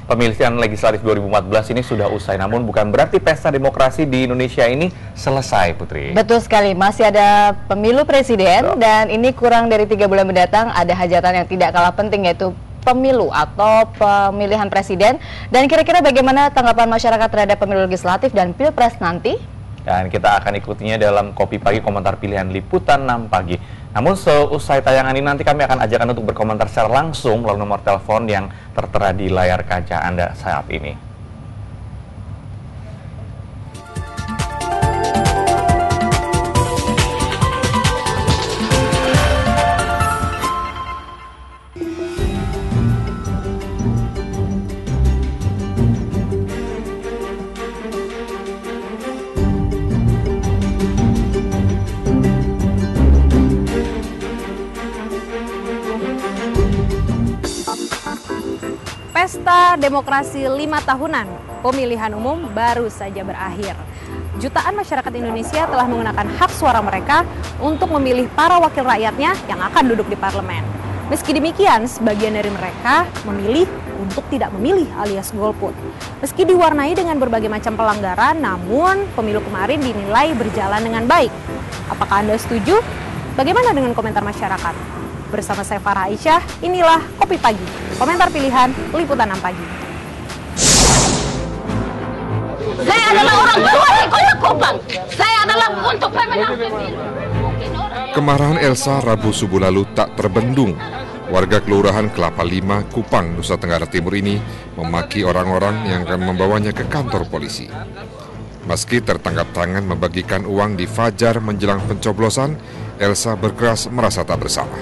pemilihan legislatif 2014 ini sudah usai, namun bukan berarti pesta demokrasi di Indonesia ini selesai, Putri. Betul sekali, masih ada pemilu presiden dan ini kurang dari 3 bulan mendatang ada hajatan yang tidak kalah penting, yaitu pemilu atau pemilihan presiden. Dan kira-kira bagaimana tanggapan masyarakat terhadap pemilu legislatif dan pilpres nanti? Dan kita akan ikutinya dalam Kopi Pagi, komentar pilihan liputan 6 pagi. Namun seusai tayangan ini nanti kami akan ajakkan untuk berkomentar secara langsung melalui nomor telepon yang tertera di layar kaca Anda saat ini. Pesta demokrasi 5 tahunan, pemilihan umum baru saja berakhir. Jutaan masyarakat Indonesia telah menggunakan hak suara mereka untuk memilih para wakil rakyatnya yang akan duduk di parlemen. Meski demikian, sebagian dari mereka memilih untuk tidak memilih alias golput. Meski diwarnai dengan berbagai macam pelanggaran, namun pemilu kemarin dinilai berjalan dengan baik. Apakah Anda setuju? Bagaimana dengan komentar masyarakat? Bersama saya Farah Aisyah, inilah Kopi Pagi, komentar pilihan liputan 6 pagi. Saya adalah orang tua di Kota Kupang. Saya adalah untuk pemenang pemilu. Kemarahan Elsa Rabu subuh lalu tak terbendung. Warga Kelurahan Kelapa Lima, Kupang, Nusa Tenggara Timur ini memaki orang-orang yang akan membawanya ke kantor polisi. Meski tertangkap tangan membagikan uang di fajar menjelang pencoblosan, Elsa berkeras merasa tak bersalah.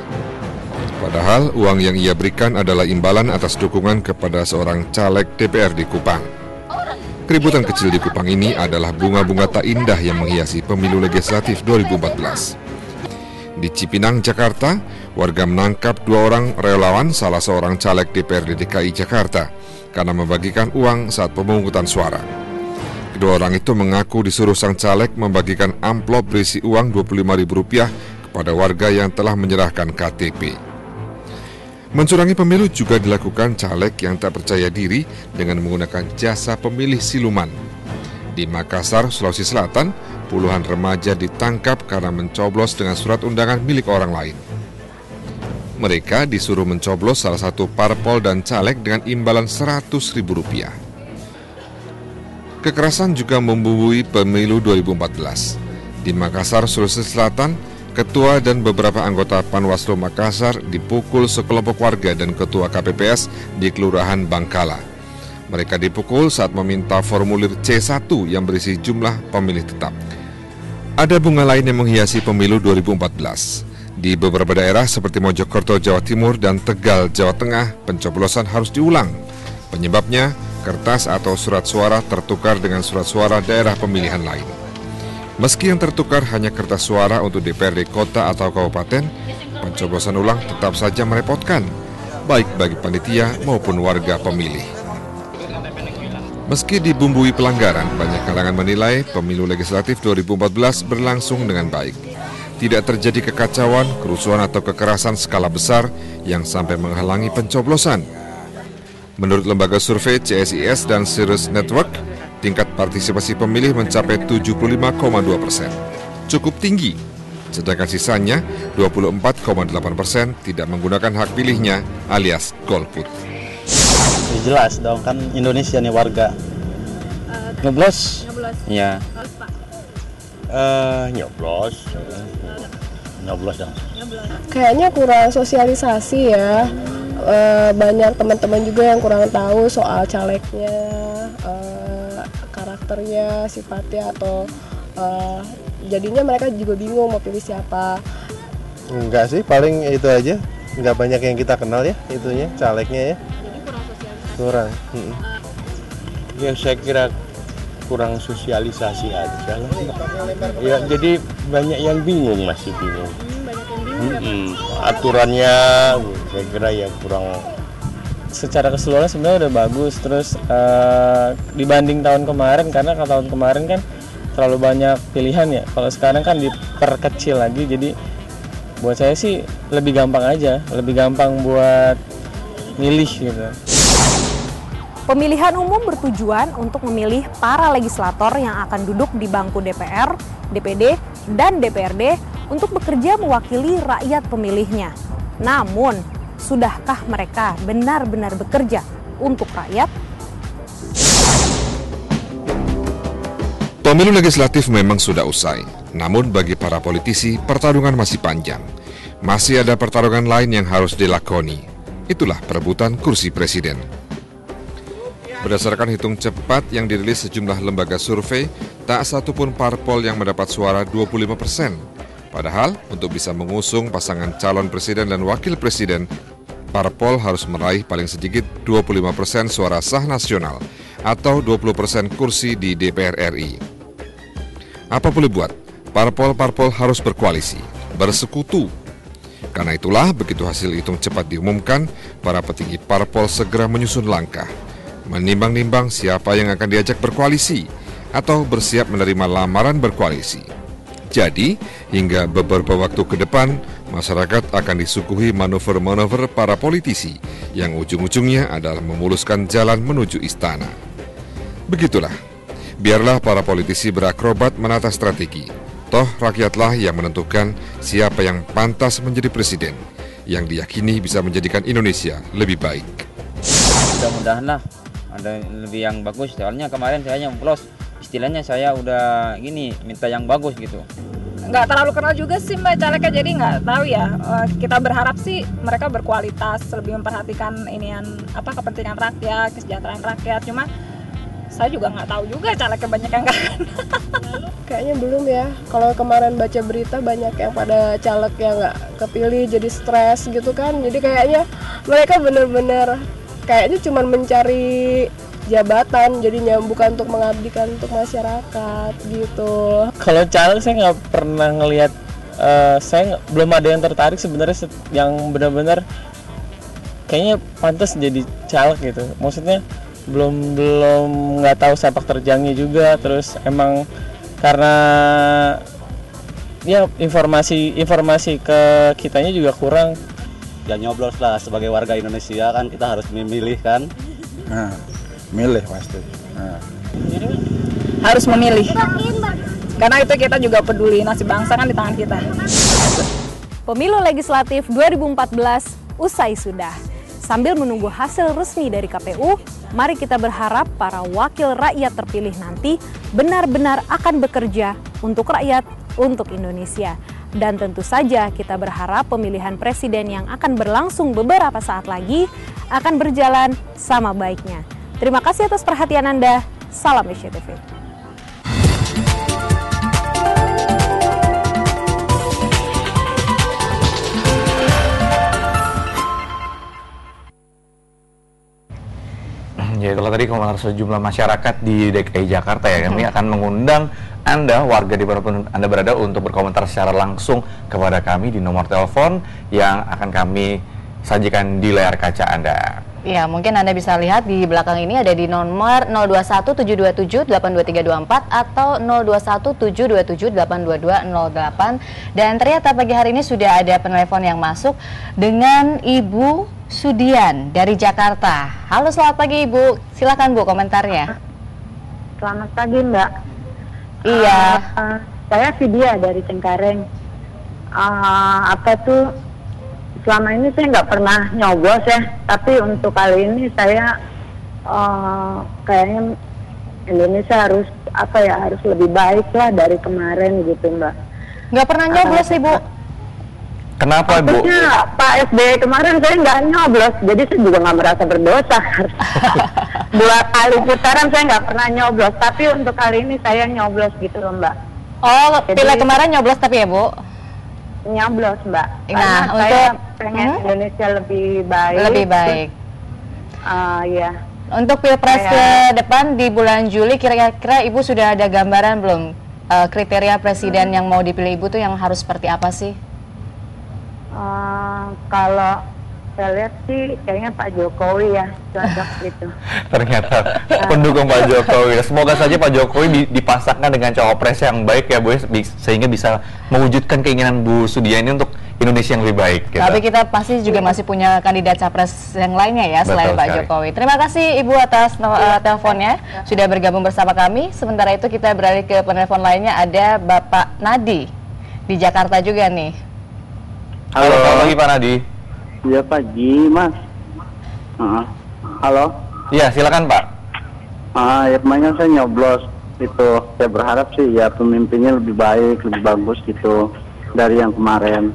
Padahal uang yang ia berikan adalah imbalan atas dukungan kepada seorang caleg DPR di Kupang. Keributan kecil di Kupang ini adalah bunga-bunga tak indah yang menghiasi pemilu legislatif 2014. Di Cipinang, Jakarta, warga menangkap 2 orang relawan salah seorang caleg DPRD DKI Jakarta karena membagikan uang saat pemungutan suara. Kedua orang itu mengaku disuruh sang caleg membagikan amplop berisi uang Rp25.000 kepada warga yang telah menyerahkan KTP. Mencurangi pemilu juga dilakukan caleg yang tak percaya diri dengan menggunakan jasa pemilih siluman. Di Makassar, Sulawesi Selatan, puluhan remaja ditangkap karena mencoblos dengan surat undangan milik orang lain. Mereka disuruh mencoblos salah satu parpol dan caleg dengan imbalan Rp100.000. Kekerasan juga membumbui pemilu 2014. Di Makassar, Sulawesi Selatan, ketua dan beberapa anggota Panwaslu Makassar dipukul sekelompok warga dan ketua KPPS di Kelurahan Bangkala. Mereka dipukul saat meminta formulir C1 yang berisi jumlah pemilih tetap. Ada bunga lain yang menghiasi pemilu 2014. Di beberapa daerah seperti Mojokerto, Jawa Timur, dan Tegal, Jawa Tengah, pencoblosan harus diulang. Penyebabnya, kertas atau surat suara tertukar dengan surat suara daerah pemilihan lain. Meski yang tertukar hanya kertas suara untuk DPRD kota atau kabupaten, pencoblosan ulang tetap saja merepotkan, baik bagi panitia maupun warga pemilih. Meski dibumbui pelanggaran, banyak kalangan menilai pemilu legislatif 2014 berlangsung dengan baik. Tidak terjadi kekacauan, kerusuhan atau kekerasan skala besar yang sampai menghalangi pencoblosan. Menurut lembaga survei CSIS dan Sirius Network, tingkat partisipasi pemilih mencapai 75,2%, cukup tinggi. Sedangkan sisanya 24,8% tidak menggunakan hak pilihnya alias golput. Jelas dong, kan Indonesia nih warga. Nyoblos? Iya. Nyoblos dong. Kayaknya kurang sosialisasi ya. Banyak teman-teman juga yang kurang tahu soal calegnya, karakternya, sifatnya, atau jadinya mereka juga bingung mau pilih siapa. Enggak sih, paling itu aja. Enggak banyak yang kita kenal ya, itunya, calegnya ya. Jadi kurang sosialisasi? Kurang. Ya saya kira kurang sosialisasi aja lah. Ya jadi banyak yang bingung, masih bingung. Aturannya saya kira ya kurang. Secara keseluruhan sebenarnya udah bagus, terus dibanding tahun kemarin, karena tahun kemarin kan terlalu banyak pilihan ya. Kalau sekarang kan diperkecil lagi, jadi buat saya sih lebih gampang aja, lebih gampang buat milih gitu. Pemilihan umum bertujuan untuk memilih para legislator yang akan duduk di bangku DPR, DPD, dan DPRD untuk bekerja mewakili rakyat pemilihnya. Namun, sudahkah mereka benar-benar bekerja untuk rakyat? Pemilu legislatif memang sudah usai, namun bagi para politisi pertarungan masih panjang. Masih ada pertarungan lain yang harus dilakoni. Itulah perebutan kursi presiden. Berdasarkan hitung cepat yang dirilis sejumlah lembaga survei, tak satupun parpol yang mendapat suara 25%. Padahal untuk bisa mengusung pasangan calon presiden dan wakil presiden, parpol harus meraih paling sedikit 25% suara sah nasional atau 20% kursi di DPR RI. Apa boleh buat, parpol-parpol harus berkoalisi, bersekutu. Karena itulah begitu hasil hitung cepat diumumkan, para petinggi parpol segera menyusun langkah, menimbang-nimbang siapa yang akan diajak berkoalisi atau bersiap menerima lamaran berkoalisi. Jadi, hingga beberapa waktu ke depan, masyarakat akan disuguhi manuver-manuver para politisi yang ujung-ujungnya adalah memuluskan jalan menuju istana. Begitulah, biarlah para politisi berakrobat menata strategi. Toh rakyatlah yang menentukan siapa yang pantas menjadi presiden, yang diyakini bisa menjadikan Indonesia lebih baik. Mudah-mudahan lah ada lebih yang bagus, soalnya kemarin saya nyoblos, istilahnya saya udah gini, minta yang bagus gitu. Nggak terlalu kenal juga sih Mbak calegnya, jadi nggak tahu ya. Kita berharap sih mereka berkualitas, lebih memperhatikan kepentingan rakyat, kesejahteraan rakyat. Cuma saya juga nggak tahu juga calegnya banyak yang nggak kenal. Kayaknya belum ya. Kalau kemarin baca berita banyak yang pada caleg yang nggak kepilih jadi stres gitu kan. Jadi kayaknya mereka bener-bener kayaknya cuma mencari jabatan, jadinya bukan untuk mengabdikan untuk masyarakat gitu. Kalau caleg saya nggak pernah ngelihat, belum ada yang tertarik sebenarnya yang benar-benar kayaknya pantas jadi caleg gitu. Maksudnya belum nggak tahu sepak terjangnya juga, terus emang karena ya informasi ke kitanya juga kurang. Ya nyoblos lah, sebagai warga Indonesia kan kita harus memilih kan. Nah, milih pasti. Nah. Harus memilih. Karena itu kita juga peduli, nasib bangsa kan di tangan kita. Pemilu legislatif 2014 usai sudah. Sambil menunggu hasil resmi dari KPU, mari kita berharap para wakil rakyat terpilih nanti benar-benar akan bekerja untuk rakyat, untuk Indonesia. Dan tentu saja kita berharap pemilihan presiden yang akan berlangsung beberapa saat lagi akan berjalan sama baiknya. Terima kasih atas perhatian Anda. Salam SCTV. Ya, itulah tadi komentar sejumlah masyarakat di DKI Jakarta ya. Kami akan mengundang Anda, warga dimanapun Anda berada, untuk berkomentar secara langsung kepada kami di nomor telepon yang akan kami sajikan di layar kaca Anda. Ya, mungkin Anda bisa lihat di belakang ini ada di nomor 0217278224 atau 0217278208. Dan ternyata pagi hari ini sudah ada penelpon yang masuk dengan Ibu Sudian dari Jakarta. Halo, selamat pagi Ibu. Silakan Bu komentarnya. Selamat pagi Mbak. Iya. Saya Vidya dari Cengkareng. Selama ini saya nggak pernah nyoblos ya, tapi untuk kali ini saya kayaknya Indonesia harus harus lebih baik lah dari kemarin gitu Mbak. Nggak pernah nyoblos Ibu? Kenapa Ibu? Pak SBY kemarin saya nggak nyoblos, jadi saya juga nggak merasa berdosa. 2 kali putaran saya nggak pernah nyoblos, tapi untuk kali ini saya nyoblos gitu loh Mbak. Oh, pilih kemarin nyoblos tapi ya Bu? Nyoblos Mbak. Nah, saya pengen Indonesia lebih baik. Lebih baik. Ya. Untuk Pilpres ke depan di bulan Juli, kira-kira Ibu sudah ada gambaran belum kriteria presiden yang mau dipilih Ibu tuh yang harus seperti apa sih? Kalau saya lihat sih kayaknya Pak Jokowi ya cocok gitu. Ternyata pendukung Pak Jokowi. Semoga saja Pak Jokowi dipasangkan dengan cawapres yang baik ya Bu, sehingga bisa mewujudkan keinginan Bu Sudia ini untuk Indonesia yang lebih baik. Gitu. Tapi kita pasti juga masih punya kandidat capres yang lainnya ya selain Pak Jokowi. Terima kasih Ibu atas teleponnya sudah bergabung bersama kami. Sementara itu kita beralih ke penelpon lainnya, ada Bapak Nadi di Jakarta juga nih. Halo, selamat pagi Pak Nadi. Iya pagi Mas. Halo. Iya silakan Pak. Ya kemarin saya nyoblos itu. Saya berharap sih ya pemimpinnya lebih baik, lebih bagus gitu dari yang kemarin.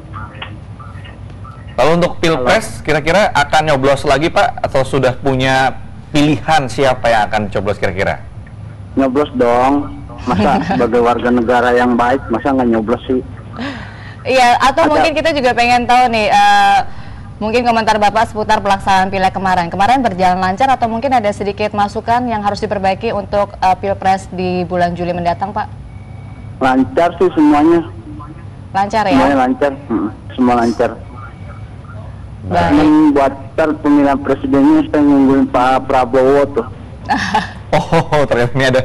Lalu untuk Pilpres kira-kira akan nyoblos lagi Pak atau sudah punya pilihan siapa yang akan coblos kira-kira? Nyoblos dong. Masa sebagai warga negara yang baik masa nggak nyoblos sih? Iya, atau mungkin kita juga pengen tahu nih, mungkin komentar Bapak seputar pelaksanaan pileg kemarin. Kemarin berjalan lancar atau mungkin ada sedikit masukan yang harus diperbaiki untuk Pilpres di bulan Juli mendatang, Pak? Lancar sih semuanya. Lancar ya? Semuanya lancar, semua lancar. Cuman buat pemilihan presidennya saya ngunggulin Pak Prabowo tuh. Oh, ternyata ini ada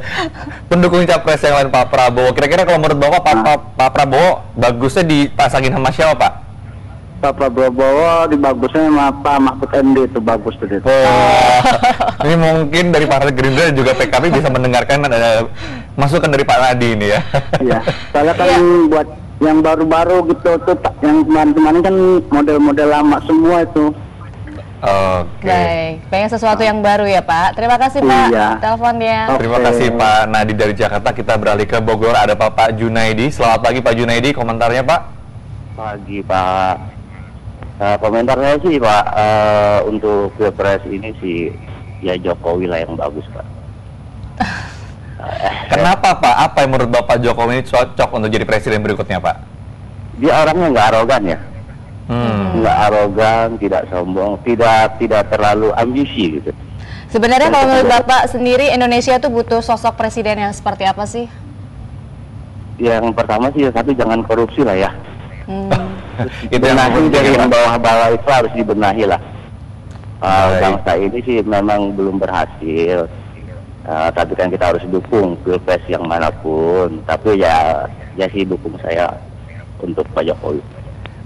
pendukung capres yang lain Pak Prabowo. Kira-kira kalau menurut Bapak Pak Prabowo bagusnya dipasangin sama siapa Pak? Pak Prabowo dibagusnya sama Pak Mahfud MD itu bagus tuh. Ini mungkin dari Partai Gerindra dan juga PKB bisa mendengarkan ada masukan dari Pak Nadi ini ya. Iya, soalnya kan buat yang baru-baru gitu tuh, yang kemarin-kemarin kan model-model lama semua itu. Oke. Baik, pengen sesuatu yang baru ya Pak. Terima kasih Pak teleponnya. Terima kasih Pak Nadi dari Jakarta. Kita beralih ke Bogor, ada Pak Junaidi. Selamat pagi Pak Junaidi, komentarnya Pak? Pagi Pak. Komentarnya sih Pak, untuk Pilpres ini sih ya Jokowi lah yang bagus Pak. Kenapa Pak? Apa yang menurut Bapak Jokowi ini cocok untuk jadi presiden berikutnya Pak? Dia orangnya nggak arogan ya. Nggak arogan, tidak sombong, tidak terlalu ambisi gitu. Sebenarnya kalau menurut Bapak sendiri Indonesia tuh butuh sosok presiden yang seperti apa sih? Yang pertama sih satu jangan korupsi lah ya. Benahi dari yang bawah-bawah itu harus dibenahi lah. Bangsa ini sih memang belum berhasil. Tapi kan kita harus dukung Pilpres yang manapun. Tapi ya sih dukung saya untuk Pak Jokowi.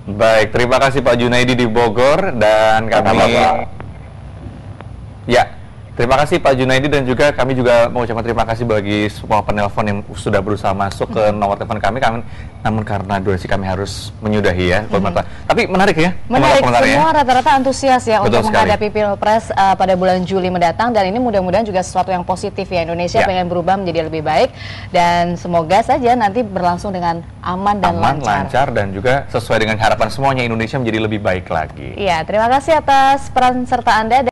Baik, terima kasih Pak Junaidi di Bogor dan kami terima kasih Pak Junaidi dan juga kami juga mengucapkan terima kasih bagi semua penelpon yang sudah berusaha masuk ke nomor telepon kami, namun karena durasi kami harus menyudahi ya. Tapi menarik ya. Menarik, semua rata-rata antusias ya untuk menghadapi Pilpres pada bulan Juli mendatang, dan ini mudah-mudahan juga sesuatu yang positif ya. Indonesia pengen berubah menjadi lebih baik dan semoga saja nanti berlangsung dengan aman dan lancar dan juga sesuai dengan harapan semuanya, Indonesia menjadi lebih baik lagi. Iya, terima kasih atas peran serta Anda.